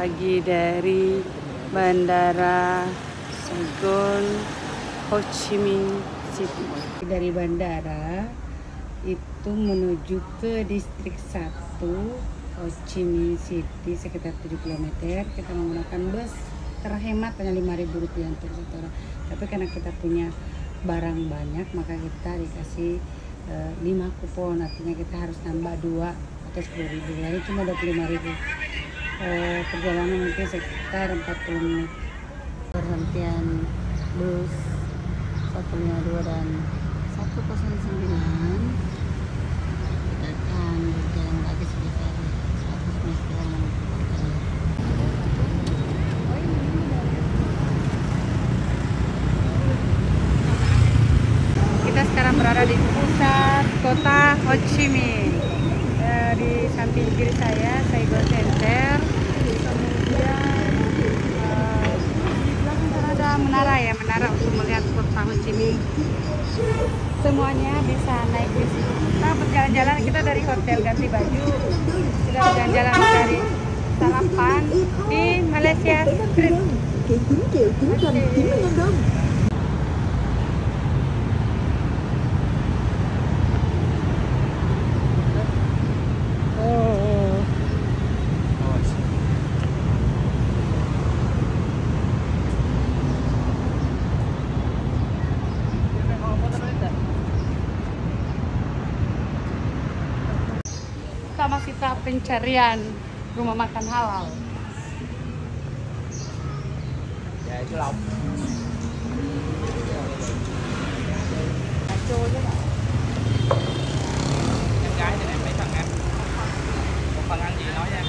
pagi dari Bandara Saigon, Ho Chi Minh City. Dari bandara itu menuju ke distrik 1 Ho Chi Minh City sekitar 7 km. Kita menggunakan bus, terhemat hanya Rp5.000 untuk satu orang. Tapi karena kita punya barang banyak, maka kita dikasih 5 kupon, artinya kita harus nambah 2 atau 10.000. Lalu cuma 25.000. Perjalanan mungkin sekitar 40 menit. Perhentian bus 152 dan 109. Kita akan berjalan lagi sekitar 100 meter menuju hotel. Kita sekarang berada di pusat kota Ho Chi Minh. Di samping kiri saya Saigon Center. Kemudian di belakang sana ada menara untuk melihat kota Ho Chi Minh. Semuanya bisa naik di sini. Kita berjalan-jalan, kita dari hotel ganti baju, kita berjalan-jalan dari sarapan di Malaysia Street. Sama kita pencarian rumah makan halal. Dạ chú Long. Chô chứ bạn. Em gái cho em mấy phần ăn. Một phần ăn gì nói nha.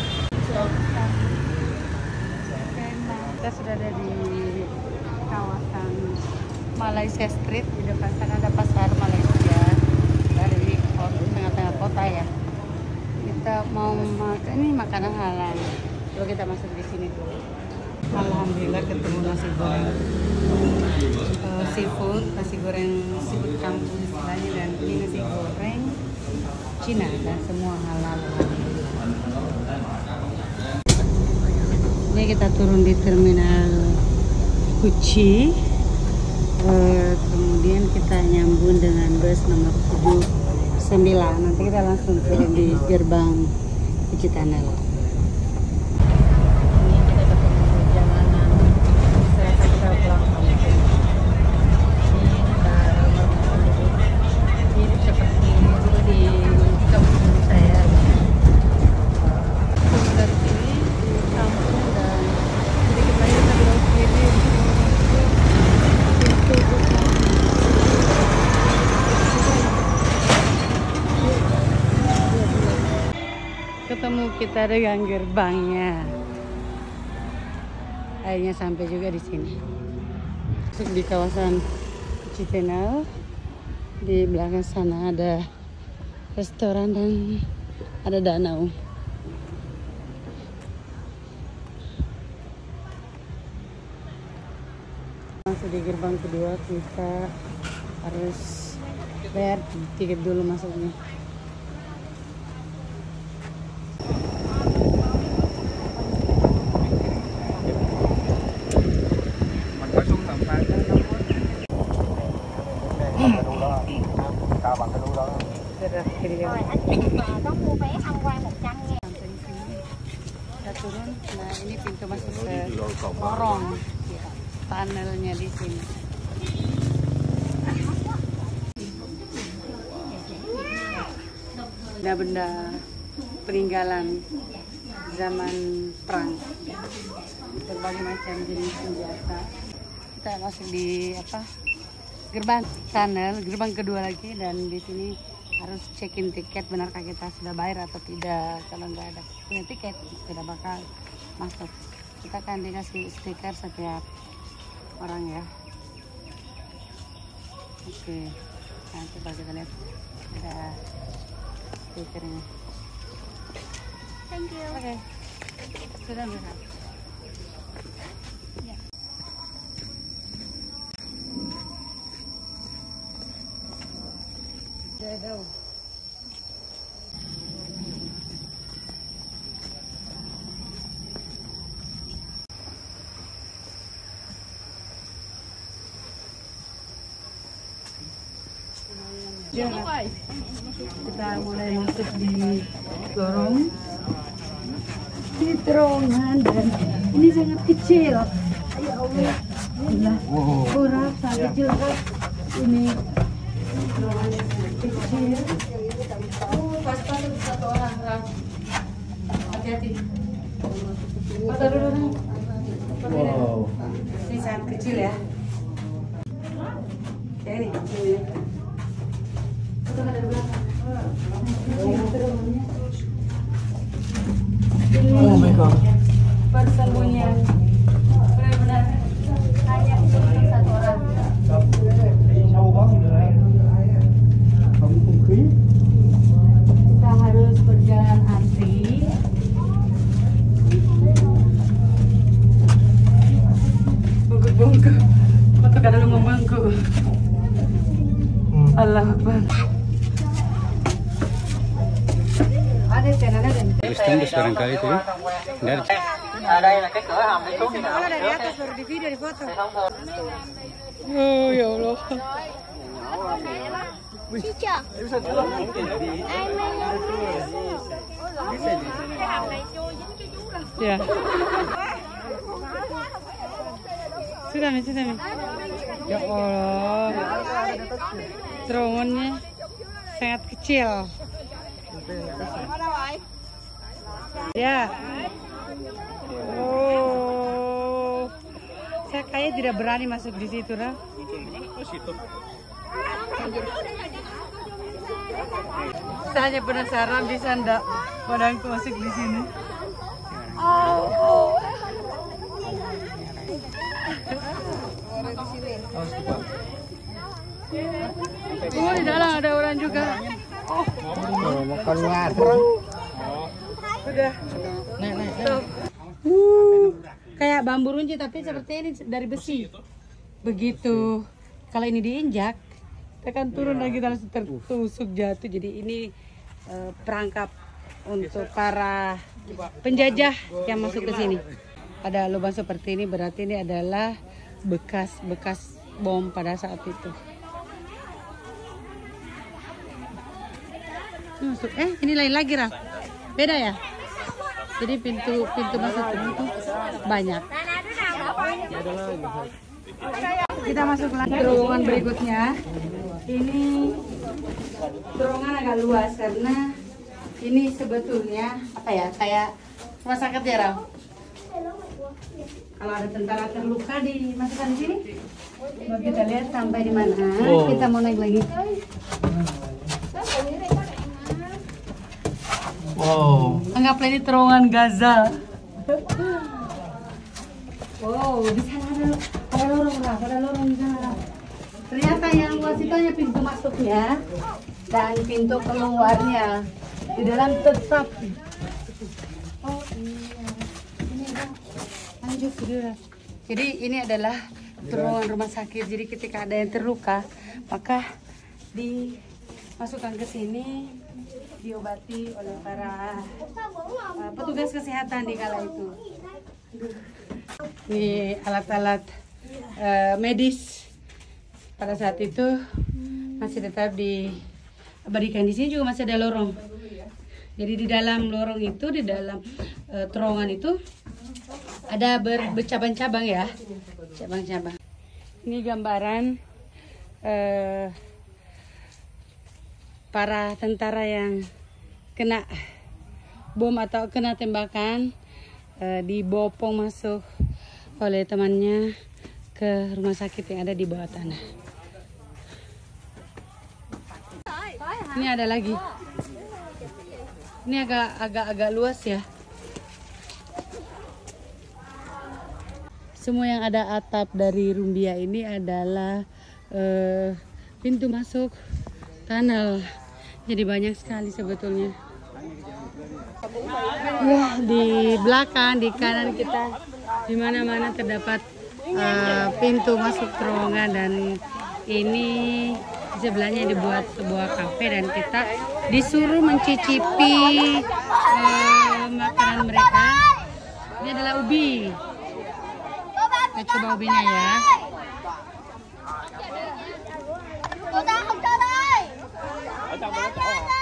Kita sudah ada di kawasan Malaysia Street. Di depan sana ada pasar Malaysia. Dari tengah-tengah kota ya. Kita mau makan ini makanan halal. Coba kita masuk di sini dulu. Alhamdulillah ketemu nasi goreng seafood, nasi goreng seafood kampung istilahnya, dan ini nasi goreng Cina dan semua halal. Ini kita turun di terminal Kuchi. Kemudian kita nyambung dengan bus nomor 79. Nanti kita langsung turun di gerbang Kuchi Tunnel. Ini kita ketemu jalanan. Saya akan kita pulang kampung. Ini mirip seperti dulu di kampung saya. Dari sini di kampung dan sedikit lagi kita belok kiri. Ketemu kita dengan gerbangnya. Akhirnya sampai juga di sini. Masuk di kawasan Kuchi Tunnel. Di belakang sana ada restoran dan ada danau. Masuk di gerbang kedua, kita harus bayar tiket dulu masuknya. Rồi anh có mua vé tham quan 100.000. Kita turun. Nah, ini pintu masuk ke lorong tunnelnya di sini. Benda-benda peninggalan zaman perang, berbagai macam jenis senjata. Kita masuk di gerbang tunnel, gerbang kedua lagi, dan di sini harus check-in tiket, benarkah kita sudah bayar atau tidak. Kalau nggak ada punya tiket tidak bakal masuk. Kita akan dikasih stiker setiap orang ya. Oke, nah coba kita lihat ada stikernya. Thank you. Oke, sudah bisa. Ya. Jauh. Kita mulai masuk di lorong di terowongan dan ini sangat kecil. Ya Allah, kurang sangat kecil kan? Ini terowongan yang sangat kecil. Pas satu orang, Ram. Hati-hati. Foto dulu, Ram. Wow. Ini sangat kecil ya. Ya ini. Foto dari belakang. Oh my god. Persembunyian benar-benar hanya untuk satu orang. Kita harus berjalan antri. Bungkuk-bungkuk. Foto kada lu membungkuk. Allahu Akbar. Tembus barangkali itu ya. Đây là cái cửa hầm đi xuống đi nào. Dari atas baru di video, di foto. Oh ya Allah. Teacher. Ya. Sudah nih. Ya Allah. Terowongannya sangat kecil. Ya. Oh. Saya kayak tidak berani masuk di situ, Ra. Saya hanya penasaran bisa enggak badanku masuk di sini. Oh. Oh, di dalam ada orang juga. Oh, makan luar. Sudah. Naik. Kayak bambu runcing tapi seperti ini dari besi. Begitu. Kalau ini diinjak, kita akan turun lagi langsung tertusuk jatuh. Jadi ini perangkap untuk para penjajah yang masuk ke sini. Ada lubang seperti ini berarti ini adalah bekas bom pada saat itu. Masuk. Ini lain lagi, Raf. Beda ya? Jadi pintu masuk itu banyak. Kita masuk lagi terowongan berikutnya. Ini terowongan agak luas karena ini sebetulnya apa ya? Kayak rumah sakit ya, Raf. Kalau ada tentara terluka dimasukkan di sini. Mau kita lihat sampai di mana. Kita mau naik lagi. Wow. Anggaplah ini terowongan Gaza. Wow, di sana ada lorong, Raf. Ada lorong di sana, Raf. Ternyata yang luas itu hanya pintu masuknya dan pintu keluarnya. Di dalam tetap. Oh iya. Ini lanjut sudah. Jadi ini adalah terowongan rumah sakit. Jadi ketika ada yang terluka, maka dimasukkan ke sini, diobati oleh para petugas kesehatan di kala itu. Ini alat-alat medis pada saat itu masih tetap diabadikan. Di sini juga masih ada lorong. Jadi di dalam lorong itu, di dalam terowongan itu ada bercabang-cabang ya, cabang-cabang. Ini gambaran para tentara yang kena bom atau kena tembakan, dibopong masuk oleh temannya ke rumah sakit yang ada di bawah tanah. Ini ada lagi. Ini agak luas ya. Semua yang ada atap dari Rumbia ini adalah pintu masuk tunnel. Jadi banyak sekali sebetulnya. Ya, di belakang, di kanan kita, di mana-mana terdapat pintu masuk terowongan, dan ini di sebelahnya dibuat sebuah kafe dan kita disuruh mencicipi makanan mereka. Ini adalah ubi. Kita coba ubinya ya. ở trong đó chỗ à.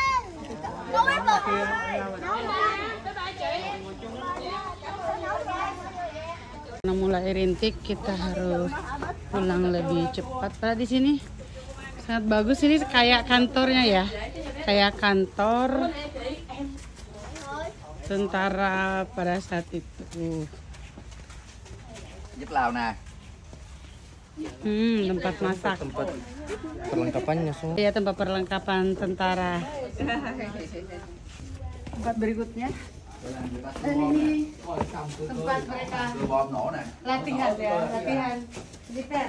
Karena mulai rintik kita harus pulang lebih cepat. Padahal di sini sangat bagus, ini kayak kantornya ya, kayak kantor tentara pada saat itu. Giúp Lào nè. Tempat masak. Tempat perlengkapannya semua. Iya, tempat perlengkapan tentara. Tempat berikutnya. Dan ini tempat mereka latihan ya, latihan militer.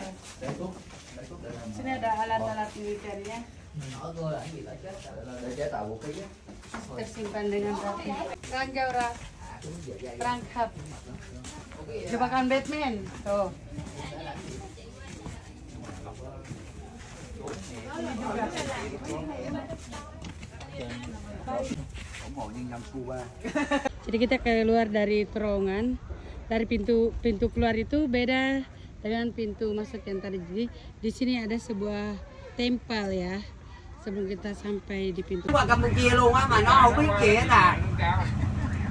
Sini ada alat-alat militernya. Tersimpan dengan rapi. Ranjau ras, perangkap. Jebakan Batman. Tuh. Jadi kita keluar dari terowongan, dari pintu keluar itu beda dengan pintu masuk yang tadi. Jadi di sini ada sebuah tempel ya, sebelum kita sampai di pintu. Qua Campuchia luôn á mà nó không biết gì hết à.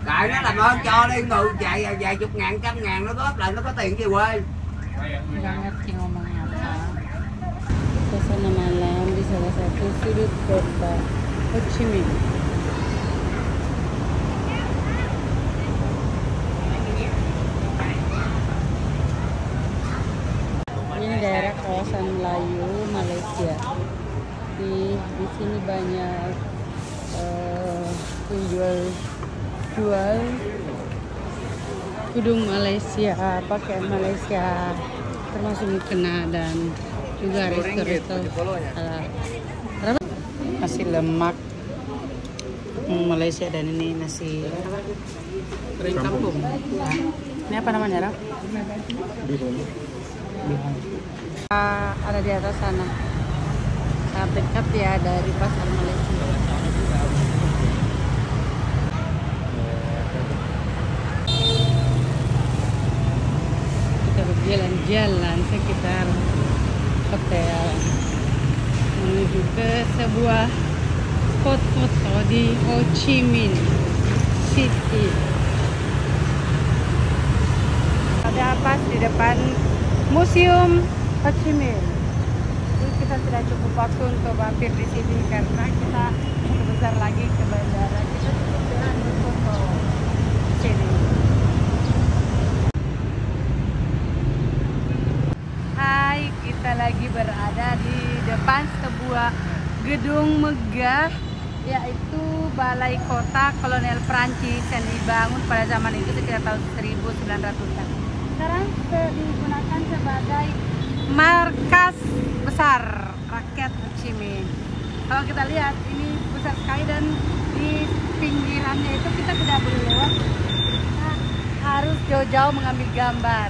Tại nó làm ơn cho đi ngự vài chục ngàn, trăm ngàn nó góp lại nó có tiền gì quê. Nggak ngerti ngomong apa. Suasana malam di salah satu sudut kota Ho Chi Minh. Ini daerah kawasan Melayu Malaysia. Di sini banyak penjual kudung Malaysia, pakaian Malaysia, termasuk mukena dan juga resto-resto halal. Nasi lemak Malaysia dan ini nasi kering kampung. Nah, ini apa namanya, Raf? Bihun. Ada di atas sana. Sangat dekat ya dari pasar Malaysia. Kita berjalan-jalan sekitar hotel menuju ke sebuah spot foto di Ho Chi Minh City. Ada pas di depan Museum Ho Chi Minh. Jadi kita sudah cukup waktu untuk mampir di sini karena kita sebentar lagi ke bandara. Kita cukup jalan berfoto di sini. Hai, kita lagi berada di depan sebuah gedung megah, yaitu Balai Kota Kolonial Prancis yang dibangun pada zaman itu sekitar tahun 1900-an. Sekarang digunakan sebagai markas besar rakyat Ho Chi Minh. Kalau kita lihat ini besar sekali dan di pinggirannya itu kita tidak boleh lewat, kita harus jauh-jauh mengambil gambar.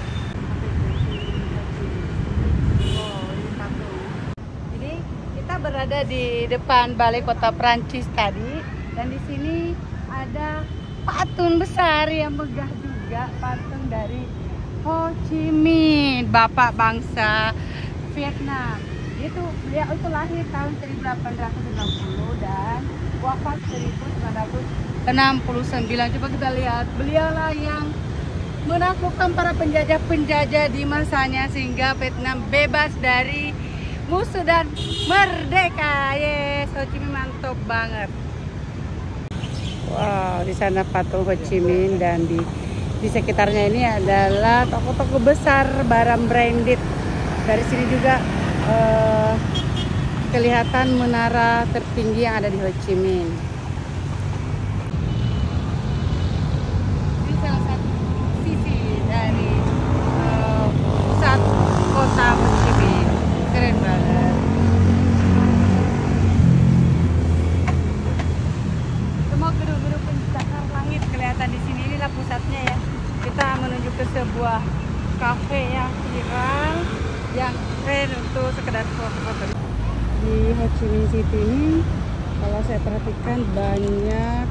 Jadi kita berada di depan Balai Kota Prancis tadi, dan di sini ada patung besar yang megah juga, patung dari Ho Chi Minh, bapak bangsa Vietnam. Beliau itu lahir tahun 1890 dan wafat 1969. Coba kita lihat, beliaulah yang menaklukkan para penjajah-penjajah di masanya sehingga Vietnam bebas dari musuh dan merdeka. Yes, Ho Chi Minh mantap banget. Wow, di sana patung Ho Chi Minh dan di sekitarnya ini adalah toko-toko besar barang branded. Dari sini juga kelihatan menara tertinggi yang ada di Ho Chi Minh. Ini salah satu sisi dari pusat kota Ho Chi Minh. Keren banget. Semua gedung-gedung pencakar langit kelihatan di sini. Inilah pusatnya ya. Kita menuju ke sebuah kafe yang viral, yang keren untuk sekedar foto-foto. Di Ho Chi Minh City ini, kalau saya perhatikan banyak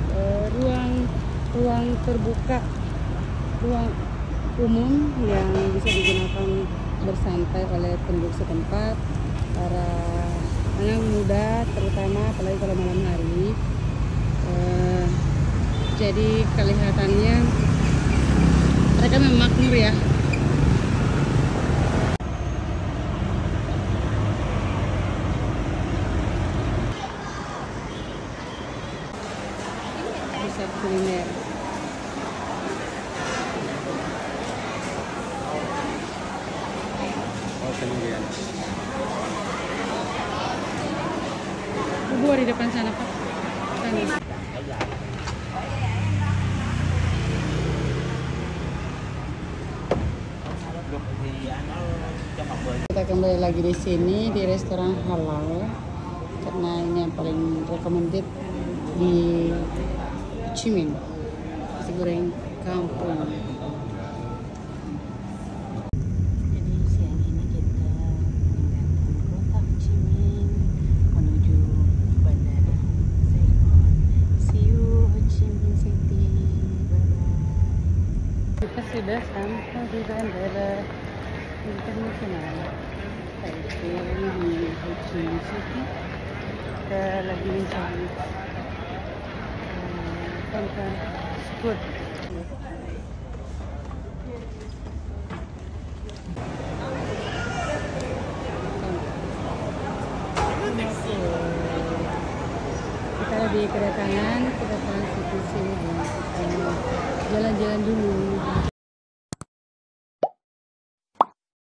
ruang terbuka, ruang umum yang bisa digunakan bersantai oleh penduduk setempat, para anak muda terutama apalagi kalau malam hari. Jadi kelihatannya mereka memang makmur ya. Pusat kuliner. Oh, sendirian. Buah di depan sana Pak. Sana. Kita kembali lagi di sini di restoran halal karena ini yang paling recommended di Ho Chi Minh, nasi goreng kampung. Jadi siang ini kita meninggalkan kota Ho Chi Minh menuju bandara Saigon. See you Ho Chi Minh City. Bye bye. Kita sudah sampai di bandara internasional Taipei di Ho Chi Minh City. Kita lagi mencari tempat spot. Kita lagi kedatangan sini dan kita jalan-jalan dulu.